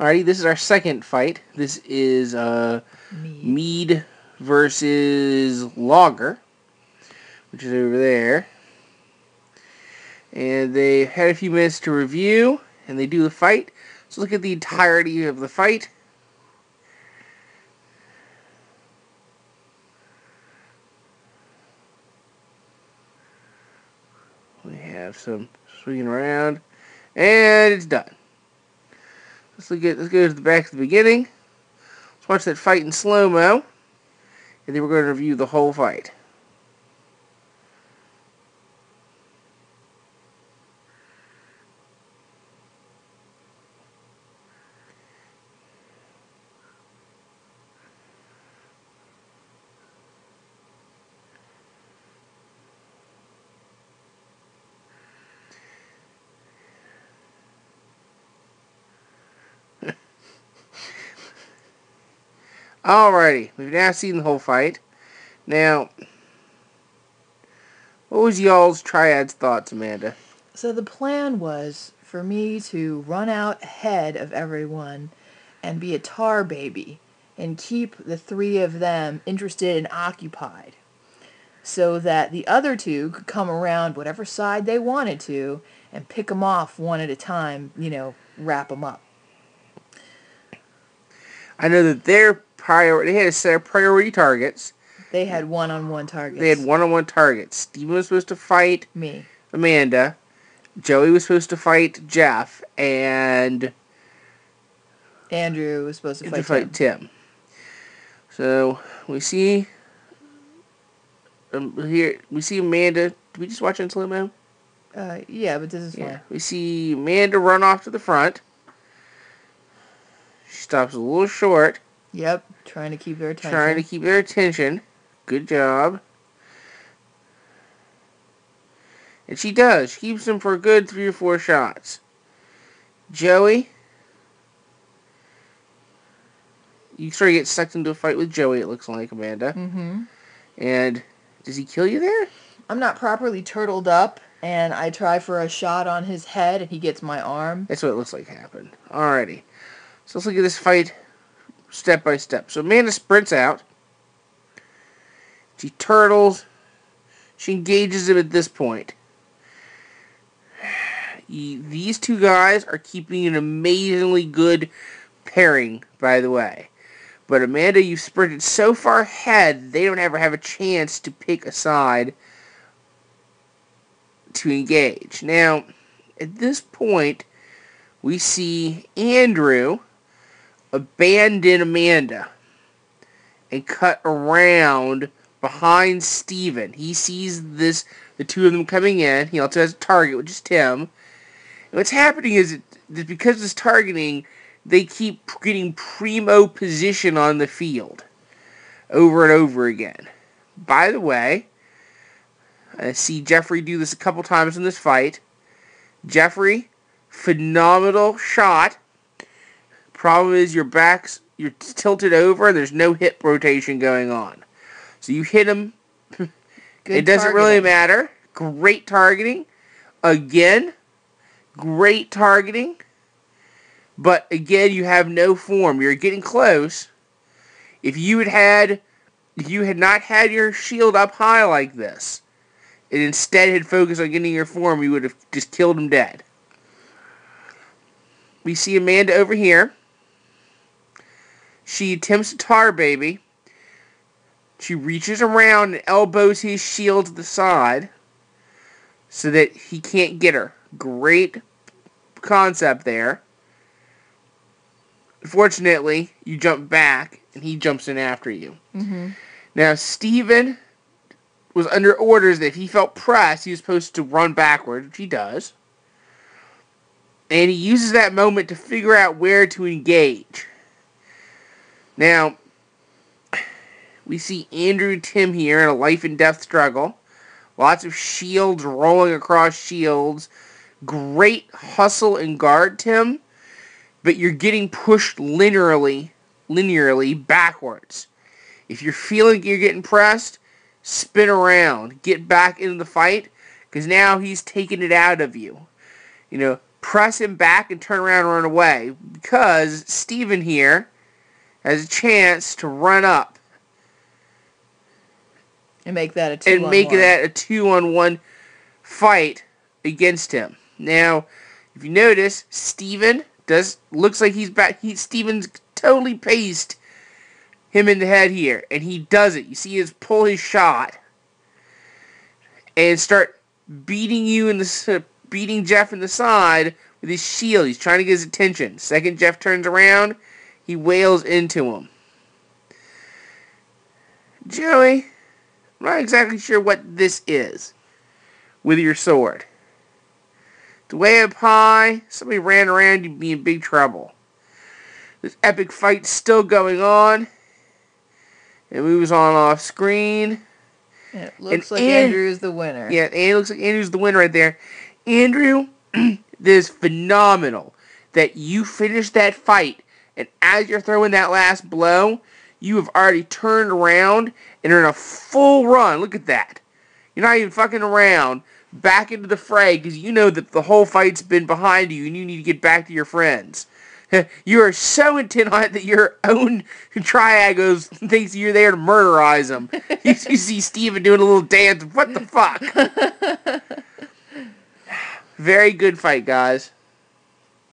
Alrighty, this is our second fight. This is Mead versus Logger, which is over there. And they had a few minutes to review, and they do the fight. So look at the entirety of the fight. We have some swinging around, and it's done. Let's go to the back to the beginning. Let's watch that fight in slow-mo, and then we're going to review the whole fight. Alrighty, we've now seen the whole fight. Now, what was y'all's triad's thoughts, Amanda? So the plan was for me to run out ahead of everyone and be a tar baby and keep the three of them interested and occupied so that the other two could come around whatever side they wanted to and pick them off one at a time, wrap them up. I know that they had a set of priority targets. They had one-on-one targets. They had one-on-one targets. Steven was supposed to fight me. Amanda. Joey was supposed to fight Jeff, and Andrew was supposed to fight Tim. So we see here. We see Amanda. Did we just watch it in slow-mo? Yeah, but this is fine. We see Amanda run off to the front. She stops a little short. Yep, trying to keep their attention. Good job. And she does. She keeps them for a good 3 or 4 shots. Joey. You sort of get sucked into a fight with Joey, it looks like, Amanda. Mm-hmm. And does he kill you there? I'm not properly turtled up, and I try for a shot on his head, and he gets my arm. That's what it looks like happened. Alrighty. So let's look at this fight step by step. So Amanda sprints out. She turtles. She engages him at this point. These two guys are keeping an amazingly good pairing, by the way. But Amanda, you've sprinted so far ahead, they don't ever have a chance to pick a side to engage. Now, at this point, we see Andrew abandon Amanda and cut around behind Steven. He sees the two of them coming in. He also has a target, which is Tim. And what's happening is that because of this targeting, they keep getting primo position on the field over and over again. By the way, I see Jeffrey do this a couple times in this fight. Jeffrey, phenomenal shot. Problem is you're tilted over and there's no hip rotation going on. So you hit him. It doesn't really matter. Great targeting. Again, great targeting. But again, you have no form. You're getting close. If you had not had your shield up high like this, and instead had focused on getting your form, you would have just killed him dead. We see Amanda over here. She attempts to tar baby. She reaches around and elbows his shield to the side so that he can't get her. Great concept there. Fortunately, you jump back and he jumps in after you. Mm-hmm. Now, Steven was under orders that if he felt pressed, he was supposed to run backwards, which he does. And he uses that moment to figure out where to engage. Now, we see Andrew and Tim here in a life and death struggle. Lots of shields rolling across shields. Great hustle and guard, Tim. But you're getting pushed linearly backwards. If you're feeling you're getting pressed, spin around. Get back into the fight. Because now he's taking it out of you. press him back and turn around and run away, because Steven here has a chance to run up and make that a 2-on-1. And make that a 2-on-1 fight against him. Now, if you notice, Steven looks like he's back. Steven's totally paced him in the head here, and he does it. You see his pull his shot and start beating beating Jeff in the side with his shield. He's trying to get his attention. Second Jeff turns around, he wails into him. Joey, I'm not exactly sure what this is with your sword. It's way up high. Somebody ran around, you'd be in big trouble. This epic fight's still going on. It moves on off screen. And it looks like Andrew's the winner. Yeah, and it looks like Andrew's the winner right there. Andrew, this is phenomenal that you finished that fight, and as you're throwing that last blow, you have already turned around and are in a full run. Look at that. You're not even fucking around. Back into the fray because you know that the whole fight's been behind you and you need to get back to your friends. You are so intent on it that your own triad thinks you're there to murderize them. You see Steven doing a little dance. What the fuck? Very good fight, guys.